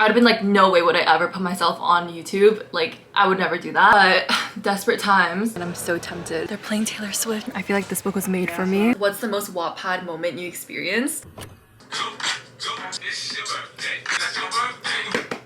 I'd have been like, no way would I ever put myself on YouTube. Like, I would never do that. But desperate times. And I'm so tempted. They're playing Taylor Swift. I feel like this book was made for me. What's the most Wattpad moment you experienced? It's your birthday. That's your birthday.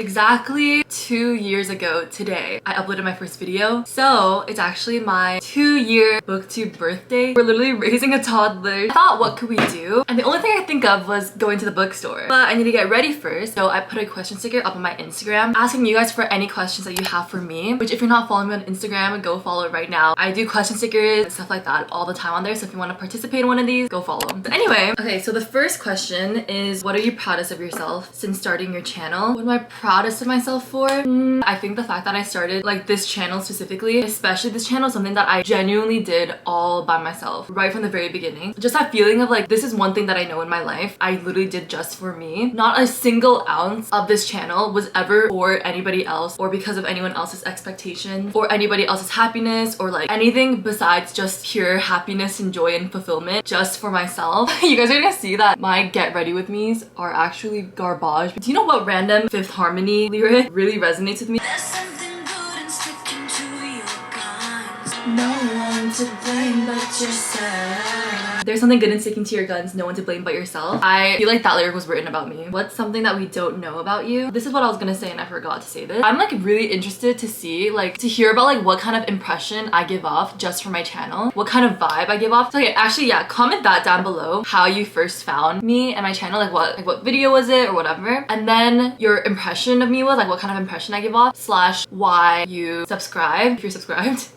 Exactly 2 years ago today, I uploaded my first video. So it's actually my 2-year BookTube birthday. We're literally raising a toddler. I thought, what could we do? And the only thing I think of was going to the bookstore. But I need to get ready first. So I put a question sticker up on my Instagram asking you guys for any questions that you have for me. Which if you're not following me on Instagram, go follow it right now. I do question stickers and stuff like that all the time on there. So if you want to participate in one of these, go follow. But anyway, okay, so the first question is, what are you proudest of yourself since starting your channel? What am I proudest of myself for? I think the fact that I started like this channel specifically, especially this channel, is something that I genuinely did all by myself right from the very beginning. Just that feeling of like, this is one thing that I know in my life I literally did just for me. Not a single ounce of this channel was ever for anybody else or because of anyone else's expectations or anybody else's happiness or like anything besides just pure happiness and joy and fulfillment just for myself. You guys are gonna see that my get ready with me's are actually garbage. Do you know what random Fifth Harmony lyric really resonates with me? There's something good in sticking to your guns. No one to blame but yourself. There's something good in sticking to your guns, no one to blame but yourself. I feel like that lyric was written about me. What's something that we don't know about you? This is what I was gonna say and I forgot to say this. I'm like really interested to see, like, to hear about like what kind of impression I give off just for my channel. What kind of vibe I give off. So okay, actually yeah, comment that down below how you first found me and my channel, like what video was it or whatever. And then your impression of me was like what kind of impression I give off / why you subscribe if you're subscribed.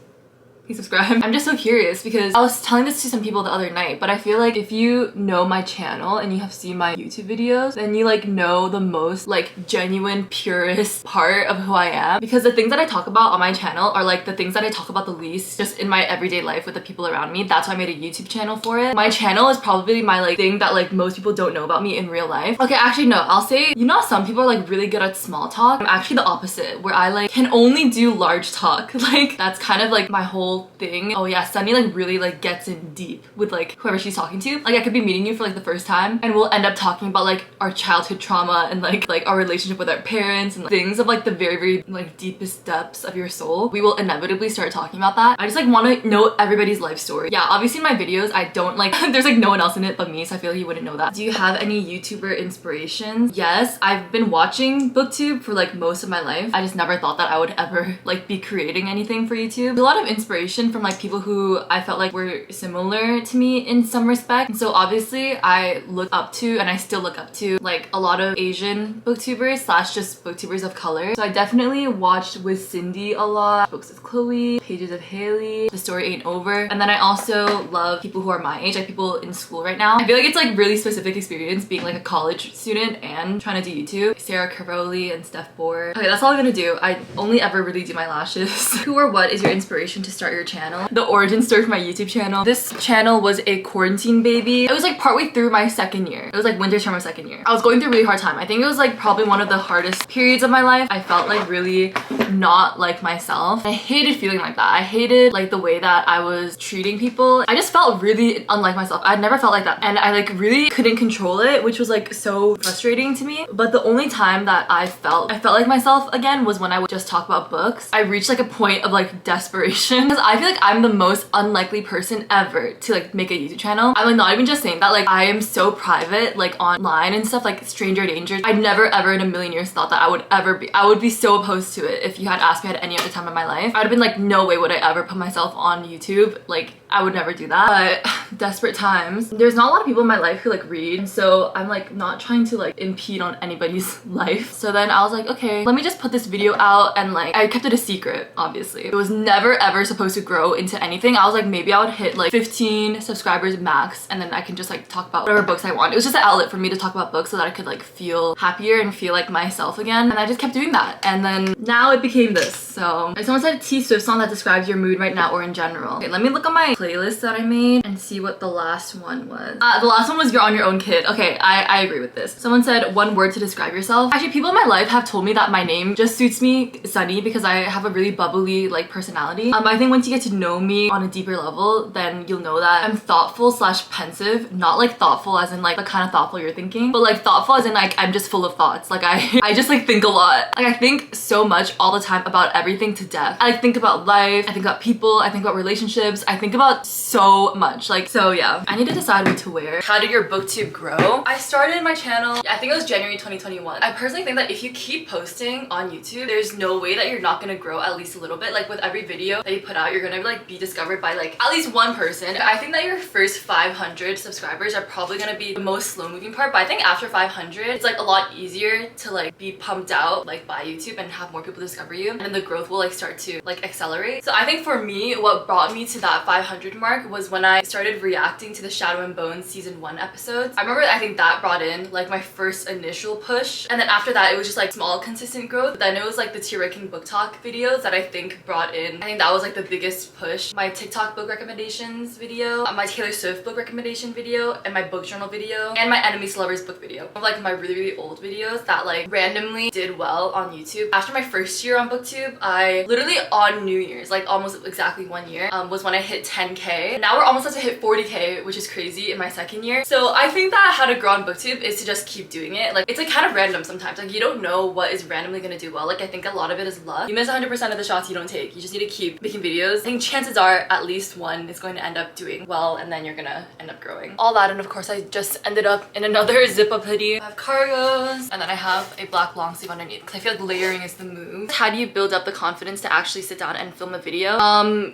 Subscribe. I'm just so curious because I was telling this to some people the other night, but I feel like if you know my channel and you have seen my YouTube videos, then you like know the most like genuine, purest part of who I am, because the things that I talk about on my channel are like the things that I talk about the least just in my everyday life with the people around me. That's why I made a YouTube channel for it. My channel is probably my like thing that like most people don't know about me in real life. Okay, actually no, I'll say, you know how some people are like really good at small talk? I'm actually the opposite, where I like can only do large talk. Like that's kind of like my whole thing. Oh yeah, Sunny like really like gets in deep with like whoever she's talking to. Like I could be meeting you for like the first time and we'll end up talking about like our childhood trauma and like our relationship with our parents and like, things of like the very like deepest depths of your soul. We will inevitably start talking about that. I just like want to know everybody's life story. Yeah, obviously in my videos I don't like there's like no one else in it but me, so I feel like you wouldn't know that. Do you have any YouTuber inspirations? Yes, I've been watching BookTube for like most of my life. I just never thought that I would ever like be creating anything for YouTube. There's a lot of inspiration from like people who I felt like were similar to me in some respect. And so obviously I look up to, and I still look up to, like a lot of Asian booktubers / just booktubers of color. So I definitely watched With Cindy a lot, Books with Chloe, Pages of Haley, The Story Ain't Over. And then I also love people who are my age, like people in school right now. I feel like it's like really specific experience being like a college student and trying to do YouTube. Sarah Caroli and Steph Bohr. Okay, that's all I'm gonna do. I only ever really do my lashes. Who or what is your inspiration to start your channel? The origin story for my YouTube channel. This channel was a quarantine baby. It was like partway through my second year. It was like winter term of second year. I was going through a really hard time. I think it was like probably one of the hardest periods of my life. I felt like really not like myself. I hated feeling like that. I hated like the way that I was treating people. I just felt really unlike myself. I'd never felt like that. And I like really couldn't control it, which was like so frustrating to me. But the only time that I felt like myself again was when I would just talk about books. I reached like a point of like desperation because I feel like I'm the most unlikely person ever to like make a YouTube channel. I'm like not even just saying that, like I am so private like online and stuff, like stranger danger. I never ever in a million years thought that I would be so opposed to it if you had asked me at any other time in my life. I'd have been like, no way would I ever put myself on YouTube. Like I would never do that. But desperate times. There's not a lot of people in my life who like read, so I'm like not trying to like impede on anybody's life. So then I was like, okay, let me just put this video out, and like I kept it a secret, obviously. It was never ever supposed to grow into anything. I was like, maybe I would hit like 15 subscribers max and then I can just like talk about whatever books I want. It was just an outlet for me to talk about books so that I could like feel happier and feel like myself again. And I just kept doing that. And then now it became this. So if someone said T Swift song that describes your mood right now or in general. Okay, let me look at my playlist that I made and see what the last one was. The last one was You're on Your Own Kid. Okay, I agree with this. Someone said one word to describe yourself. Actually, people in my life have told me that my name just suits me, Sunny, because I have a really bubbly like personality. I think once you get to know me on a deeper level, then you'll know that I'm thoughtful slash pensive. Not like thoughtful as in like the kind of thoughtful you're thinking, but like thoughtful as in like I'm just full of thoughts. Like I just like think a lot. Like I think so much all the time about everything to death. I like think about life, I think about people, I think about relationships, I think about so much. Like, so yeah. I need to decide what to wear. How did your booktube grow? I started my channel, I think it was January 2021. I personally think that if you keep posting on YouTube, there's no way that you're not gonna grow at least a little bit. Like with every video that you put out, you're gonna like be discovered by like at least one person. I think that your first 500 subscribers are probably gonna be the most slow moving part, but I think after 500, it's like a lot easier to like be pumped out like by YouTube and have more people discover you, and then the growth will like start to like accelerate. So I think for me, what brought me to that 500 mark was when I started reacting to the Shadow and Bones season 1 episodes. I remember I think that brought in like my first initial push, and then after that it was just like small consistent growth. But then it was like the Tier King book talk videos that I think brought in, I think that was like the biggest push. My TikTok book recommendations video, my Taylor Swift book recommendation video, and my book journal video, and my enemies to lovers book video. Like my really old videos that like randomly did well on YouTube. After my first year on BookTube, I literally on New Year's, like almost exactly 1 year, was when I hit 10k. Now we're almost about to hit 40k, which is crazy in my second year. So I think that how to grow on BookTube is to just keep doing it. Like it's like kind of random sometimes. Like you don't know what is randomly gonna do well. Like I think a lot of it is luck. You miss 100% of the shots you don't take. You just need to keep making videos. I think chances are at least one is going to end up doing well, and then you're gonna end up growing. All that, and of course I just ended up in another zip-up hoodie. I have cargos, and then I have a black long sleeve underneath because I feel like layering is the move. How do you build up the confidence to actually sit down and film a video?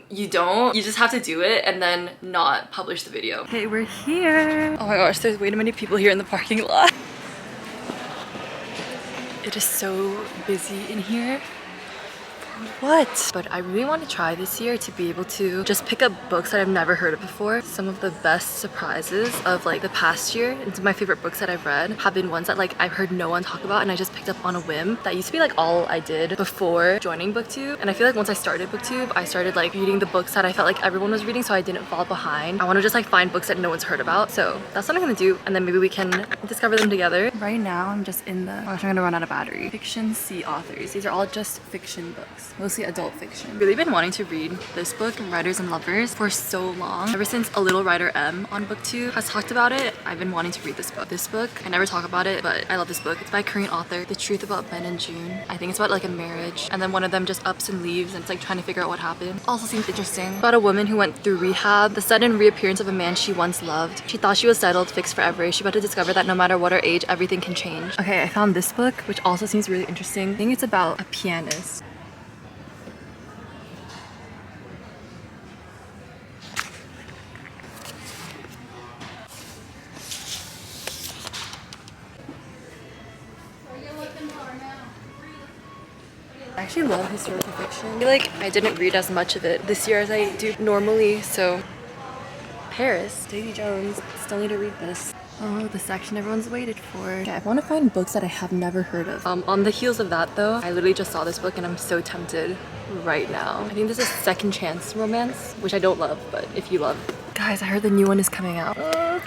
You don't. You just have to do it and then not publish the video. Okay, we're here. Oh my gosh, there's way too many people here in the parking lot. It is so busy in here. What? But I really want to try this year to be able to just pick up books that I've never heard of before. Some of the best surprises of like the past year, and my favorite books that I've read have been ones that like I've heard no one talk about and I just picked up on a whim. That used to be like all I did before joining BookTube, and I feel like once I started BookTube, I started like reading the books that I felt like everyone was reading, so I didn't fall behind. I want to just like find books that no one's heard about, so that's what I'm gonna do, and then maybe we can discover them together. Right now I'm just in the, gosh, I'm gonna run out of battery. Fiction C authors. These are all just fiction books, mostly adult fiction. Really been wanting to read this book, Writers and Lovers, for so long. Ever since A Little Writer M on BookTube has talked about it, I've been wanting to read this book. This book, I never talk about it, but I love this book. It's by a Korean author, The Truth About Ben and June. I think it's about like a marriage, and then one of them just ups and leaves, and it's like trying to figure out what happened. Also seems interesting. About a woman who went through rehab, the sudden reappearance of a man she once loved. She thought she was settled, fixed forever. She's about to discover that no matter what her age, everything can change. Okay, I found this book, which also seems really interesting. I think it's about a pianist. I actually love historical fiction. I feel like I didn't read as much of it this year as I do normally, so Paris, Davy Jones, still need to read this. Oh, the section everyone's waited for. Okay, I want to find books that I have never heard of. On the heels of that though, I literally just saw this book and I'm so tempted right now. I think this is Second Chance romance, which I don't love, but if you love. Guys, I heard the new one is coming out.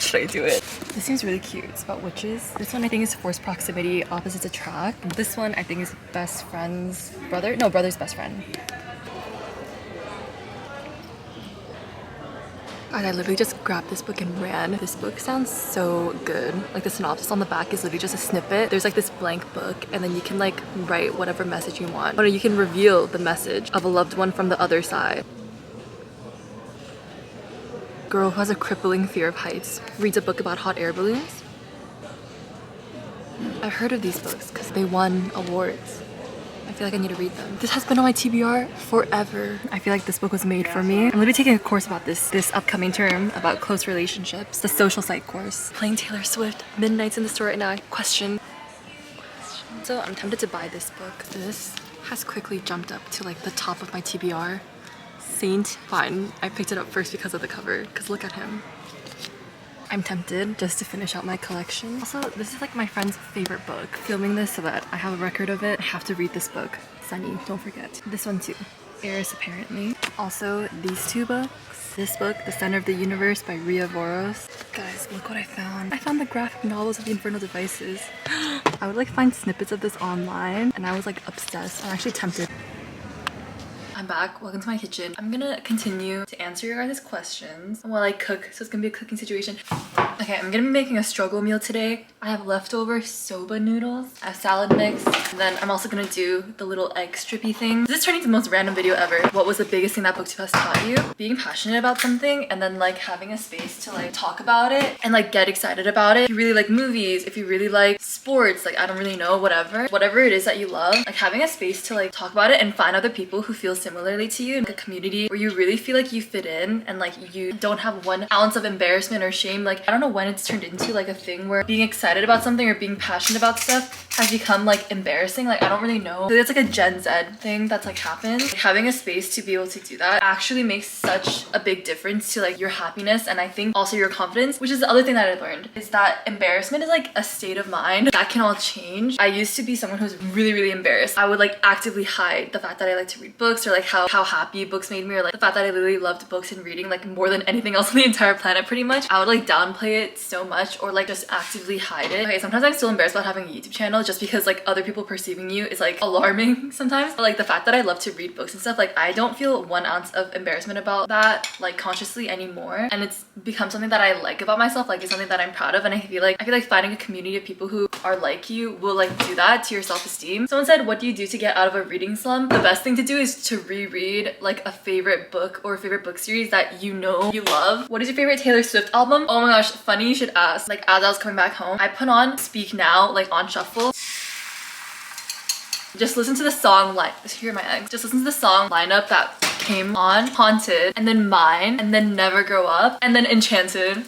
Should I do it? This seems really cute. It's about witches. This one I think is Forced Proximity, Opposites Attract. And this one I think is Best Friend's Brother? No, Brother's Best Friend. God, I literally just grabbed this book and ran. This book sounds so good. Like the synopsis on the back is literally just a snippet. There's like this blank book, and then you can like write whatever message you want. Or you can reveal the message of a loved one from the other side. Girl who has a crippling fear of heights reads a book about hot air balloons. I've heard of these books because they won awards. I feel like I need to read them. This has been on my TBR forever. I feel like this book was made for me. I'm literally taking a course about this upcoming term about close relationships, the social psych course. Playing Taylor Swift, midnights in the store right now. Question. So I'm tempted to buy this book. This has quickly jumped up to like the top of my TBR. Saint. Fine, I picked it up first because of the cover, because look at him. I'm tempted just to finish out my collection. Also, this is like my friend's favorite book. Filming this so that I have a record of it. I have to read this book. Sunny, don't forget. This one too. Heiress, apparently. Also, these two books. this book, The Center of the Universe by Ria Voros. Guys, look what I found. I found the graphic novels of the Infernal Devices. I would like find snippets of this online and I was like obsessed. I'm actually tempted. I'm back. Welcome to my kitchen. I'm gonna continue to answer your guys' questions while I cook, so it's gonna be a cooking situation. Okay, I'm gonna be making a struggle meal today. I have leftover soba noodles, I have salad mix, and then I'm also gonna do the little egg strippy thing. This is turning to the most random video ever. What was the biggest thing that BookTube has taught you? Being passionate about something and then like having a space to like talk about it and like get excited about it. If you really like movies, if you really like sports, like I don't really know, whatever it is that you love, like having a space to like talk about it and find other people who feel similarly to you, like a community where you really feel like you fit in and like you don't have 1 ounce of embarrassment or shame. Like I don't know when it's turned into like a thing where being excited about something or being passionate about stuff has become like embarrassing. Like I don't really know. So it's like a Gen Z thing that's like happened. Like, having a space to be able to do that actually makes such a big difference to like your happiness, and I think also your confidence, which is the other thing that I learned, is that embarrassment is like a state of mind that can all change. I used to be someone who's really embarrassed. I would like actively hide the fact that I like to read books, or like how happy books made me, or like the fact that I literally loved books and reading like more than anything else on the entire planet pretty much. I would like downplay it so much or like just actively hide it. Okay, sometimes I'm still embarrassed about having a YouTube channel just because like other people perceiving you is like alarming sometimes. But like the fact that I love to read books and stuff, like I don't feel 1 ounce of embarrassment about that like consciously anymore, and it's become something that I like about myself. Like it's something that I'm proud of, and I feel like finding a community of people who are like you will like do that to your self-esteem. Someone said, what do you do to get out of a reading slump? The best thing to do is to reread like a favorite book or a favorite book series that you know you love. What is your favorite Taylor Swift album? Oh my gosh, funny you should ask. Like as I was coming back home, I put on Speak Now like on shuffle. Just listen to the song here are my eggs. Just listen to the song lineup that came on. Haunted, and then Mine, and then Never Grow Up, and then Enchanted.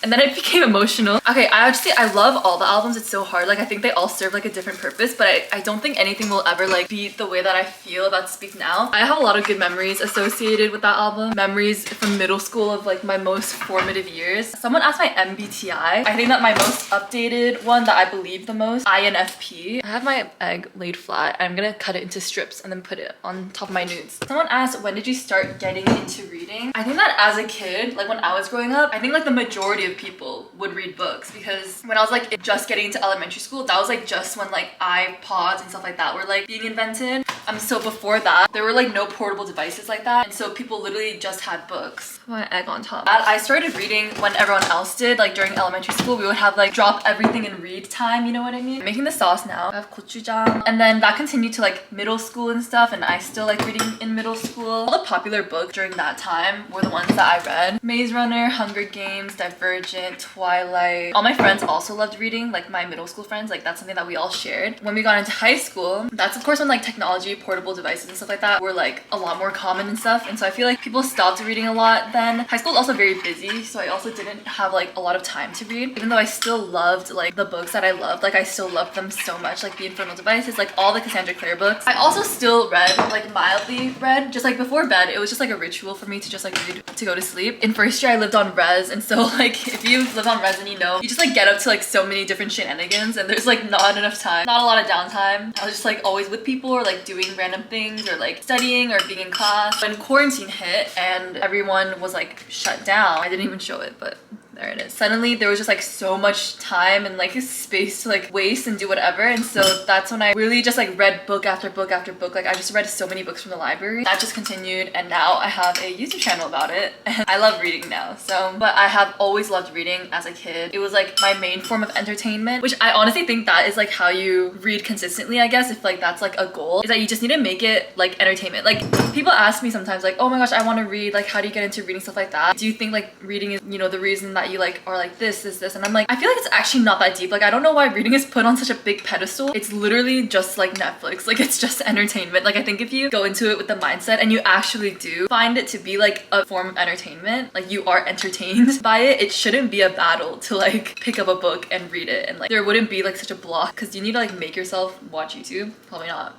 And then it became emotional. Okay, I love all the albums. It's so hard. Like I think they all serve like a different purpose, but I don't think anything will ever like beat the way that I feel about Speak Now. I have a lot of good memories associated with that album. Memories from middle school of like my most formative years. Someone asked my MBTI. I think that my most updated one that I believe the most, INFP. I have my egg laid flat. I'm gonna cut it into strips and then put it on top of my nudes. Someone asked, when did you start getting into reading? I think that as a kid, like when I was growing up, I think like the majority of people would read books, because when I was like just getting into elementary school, that was like just when like iPods and stuff like that were like being invented. So before that, there were like no portable devices like that, and so people literally just had books. My egg on top. I started reading when everyone else did. Like during elementary school, we would have like drop everything and read time, you know what I mean? I'm making the sauce now. I have gochujang, and then that continued to like middle school and stuff, and I still like reading in middle school. All the popular books during that time were the ones that I read. Maze Runner, Hunger Games, Divergent, Twilight. All my friends also loved reading, like my middle school friends. Like that's something that we all shared. When we got into high school, that's of course when like technology, portable devices and stuff like that were like a lot more common and stuff, and so I feel like people stopped reading a lot then. High school was also very busy, so I also didn't have like a lot of time to read, even though I still loved like the books that I loved. Like I still loved them so much, like the Infernal Devices, like all the Cassandra Clare books. I also still read, like mildly read, just like before bed. It was just like a ritual for me to just like read to go to sleep. In first year I lived on res, and so like if you live on res and you know, you just like get up to like so many different shenanigans, and there's like not enough time, not a lot of downtime. I was just like always with people or like doing random things or like studying or being in class. When quarantine hit and everyone was like shut down, I didn't even show it, but there it is. Suddenly there was just like so much time and like space to like waste and do whatever, and so that's when I really just like read book after book after book. Like I just read so many books from the library. That just continued, and now I have a YouTube channel about it, and I love reading now. So, but I have always loved reading as a kid. It was like my main form of entertainment, which I honestly think that is like how you read consistently, I guess, if like that's like a goal, is that you just need to make it like entertainment. Like people ask me sometimes like, oh my gosh, I want to read, like how do you get into reading, stuff like that. Do you think like reading is, you know, the reason that you like are like this, and I'm like, I feel like it's actually not that deep. Like I don't know why reading is put on such a big pedestal. It's literally just like Netflix. Like it's just entertainment. Like I think if you go into it with the mindset and you actually do find it to be like a form of entertainment, like you are entertained by it, it shouldn't be a battle to like pick up a book and read it, and like there wouldn't be like such a block, because you need to like make yourself watch YouTube. Probably not.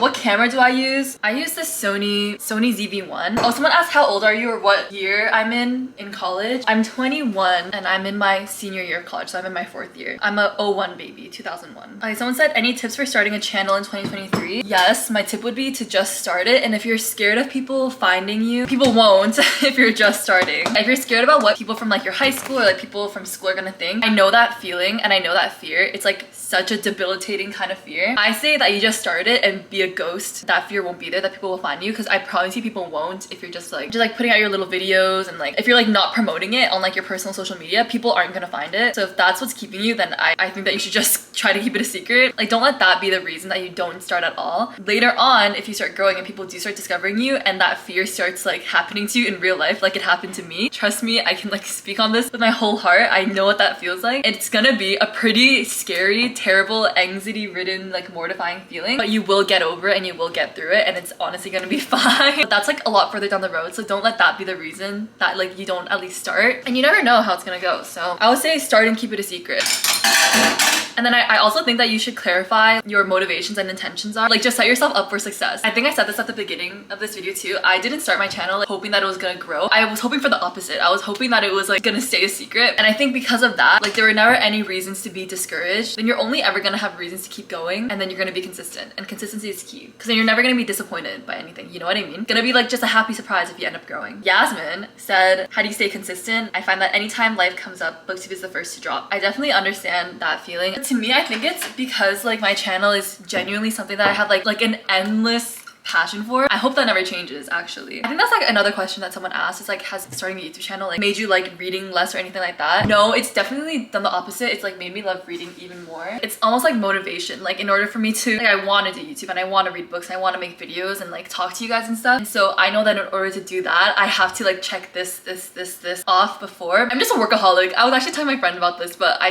What camera do I use? I use the Sony ZV-1. Oh, someone asked how old are you or what year I'm in college. I'm 21 21 and I'm in my senior year of college, so I'm in my 4th year. I'm a '01 baby, 2001. Okay, someone said, any tips for starting a channel in 2023? Yes, my tip would be to just start it. And if you're scared of people finding you, people won't if you're just starting. If you're scared about what people from like your high school or like people from school are gonna think, I know that feeling and I know that fear. It's like such a debilitating kind of fear. I say that you just start it and be a ghost. That fear won't be there, that people will find you, because I promise you people won't. If you're just like putting out your little videos and like if you're like not promoting it on like your personal social media, people aren't gonna find it. So if that's what's keeping you, then I think that you should just try to keep it a secret. Like, don't let that be the reason that you don't start at all. Later on, if you start growing and people do start discovering you and that fear starts like happening to you in real life, like it happened to me, trust me, I can like speak on this with my whole heart. I know what that feels like. It's gonna be a pretty scary, terrible, anxiety-ridden, like mortifying feeling, but you will get over it and you will get through it, and it's honestly gonna be fine. But that's like a lot further down the road, so don't let that be the reason that like you don't at least start. And you never know how it's gonna go, so I would say start and keep it a secret. And then I also think that you should clarify your motivations and intentions are. Like, just set yourself up for success. I think I said this at the beginning of this video too. I didn't start my channel like, hoping that it was gonna grow. I was hoping for the opposite. I was hoping that it was like gonna stay a secret. And I think because of that, like there were never any reasons to be discouraged. Then you're only ever gonna have reasons to keep going, and then you're gonna be consistent. And consistency is key. Because then you're never gonna be disappointed by anything. You know what I mean? Gonna be like just a happy surprise if you end up growing. Yasmin said, how do you stay consistent? I find that anytime life comes up, BookTube is the first to drop. I definitely understand that feeling. To me, I think it's because like my channel is genuinely something that I have like an endless passion for. I hope that never changes, actually. I think that's like another question that someone asked is like, has starting a YouTube channel like made you like reading less or anything like that? No, it's definitely done the opposite. It's like made me love reading even more. It's almost like motivation. Like in order for me to, like, I want to do YouTube and I want to read books, and I want to make videos and like talk to you guys and stuff. And so I know that in order to do that, I have to like check this off before. I'm just a workaholic. I was actually telling my friend about this, but I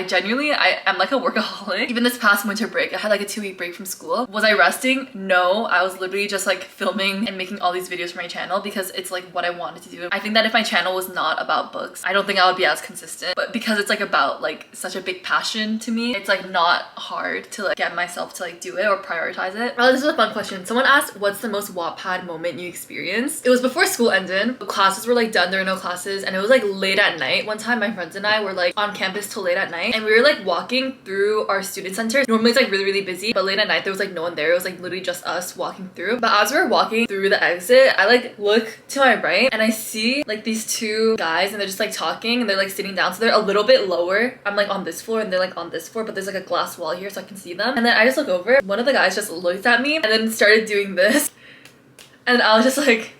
am like a workaholic. Even this past winter break, I had like a 2-week break from school. Was I resting? No, I was literally just like filming and making all these videos for my channel because it's like what I wanted to do. I think that if my channel was not about books, I don't think I would be as consistent, but because it's like about like such a big passion to me, it's like not hard to like get myself to like do it or prioritize it. Oh, this is a fun question. Someone asked, what's the most Wattpad moment you experienced? It was before school ended. Classes were like done, there were no classes, and it was like late at night. One time my friends and I were like on campus till late at night, and we were like walking through our student center. Normally it's like really busy, but late at night there was like no one there. It was like literally just us walking through. But as we were walking through the exit, I like look to my right and I see like these two guys, and they're just like talking and they're like sitting down, so they're a little bit lower. I'm like on this floor and they're like on this floor, but there's like a glass wall here so I can see them. And then I just look over, one of the guys just looked at me and then started doing this, and I was just like,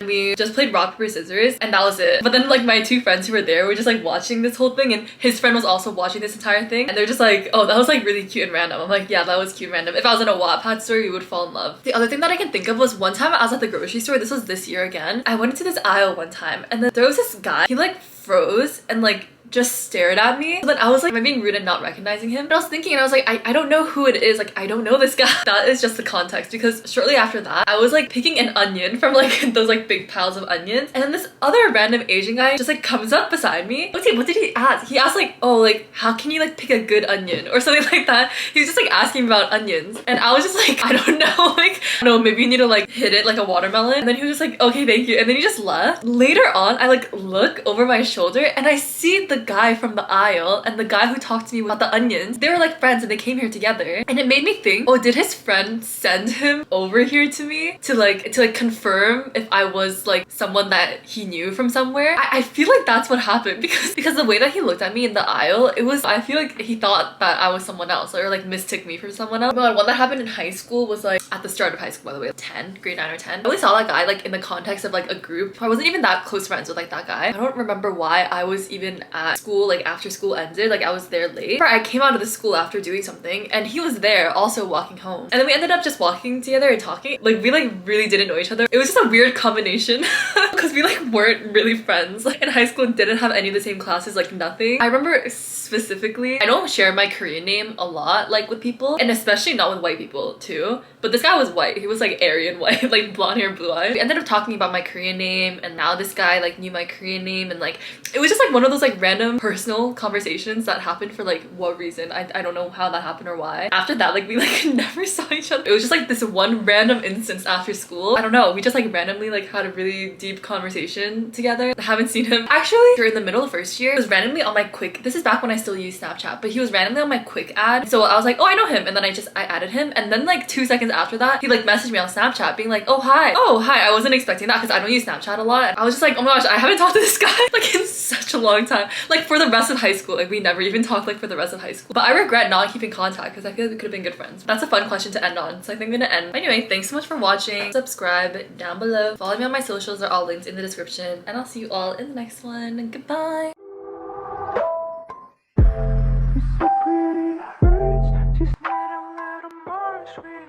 we just played rock, paper, scissors, and that was it. But then like my two friends who were there were just like watching this whole thing, and his friend was also watching this entire thing, and they're just like, oh, that was like really cute and random. I'm like, yeah, that was cute and random. If I was in a Wattpad story, we would fall in love. The other thing that I can think of was one time I was at the grocery store. This was this year again. I went into this aisle one time, and then there was this guy, he like froze and like just stared at me. So then I was like, am I being rude and not recognizing him? But I was thinking, and I was like, I don't know who it is. Like, I don't know this guy. That is just the context, because shortly after that, I was like picking an onion from like those like big piles of onions, and then this other random Asian guy just like comes up beside me. What did he ask? He asked like, oh, like, how can you like pick a good onion or something like that. He was just like asking about onions, and I was just like, I don't know, like, I don't know, maybe you need to like hit it like a watermelon. And then he was just like, okay, thank you, and then he just left. Later on, I like look over my shoulder and I see the guy from the aisle and the guy who talked to me about the onions. They were like friends and they came here together, and it made me think, oh, did his friend send him over here to me to like confirm if I was like someone that he knew from somewhere? I feel like that's what happened, because the way that he looked at me in the aisle, it was, I feel like he thought that I was someone else, or like mistook me for someone else. But one that happened in high school was like at the start of high school, by the way, grade 9 or 10. I only saw that guy like in the context of like a group. I wasn't even that close friends with like that guy. I don't remember why I was even at school like after school ended. Like I was there late. I came out of the school after doing something, and he was there also walking home, and then we ended up just walking together and talking. Like we like really didn't know each other. It was just a weird combination because we like weren't really friends. Like in high school, didn't have any of the same classes, like nothing. I remember specifically, I don't share my Korean name a lot like with people, and especially not with white people too. But this guy was white. He was like Aryan white, like blonde hair, blue eyes. We ended up talking about my Korean name, and now this guy like knew my Korean name, and like it was just like one of those like random random personal conversations that happened for like what reason. I don't know how that happened or why. After that, like we like never saw each other. It was just like this one random instance after school. I don't know, we just like randomly like had a really deep conversation together. I haven't seen him. Actually, during the middle of first year, he was randomly on my quick, this is back when I still used Snapchat, but he was randomly on my quick ad. So I was like, oh, I know him. And then I added him. And then like 2 seconds after that, he like messaged me on Snapchat being like, oh, hi. Oh, hi. I wasn't expecting that because I don't use Snapchat a lot. I was just like, oh my gosh, I haven't talked to this guy like in such a long time. Like for the rest of high school, like we never even talked like for the rest of high school. But I regret not keeping contact because I feel like we could have been good friends. That's a fun question to end on. So I think I'm gonna end. Anyway, thanks so much for watching. Subscribe down below. Follow me on my socials. They're all linked in the description. And I'll see you all in the next one. Goodbye. Just need a little more sweet.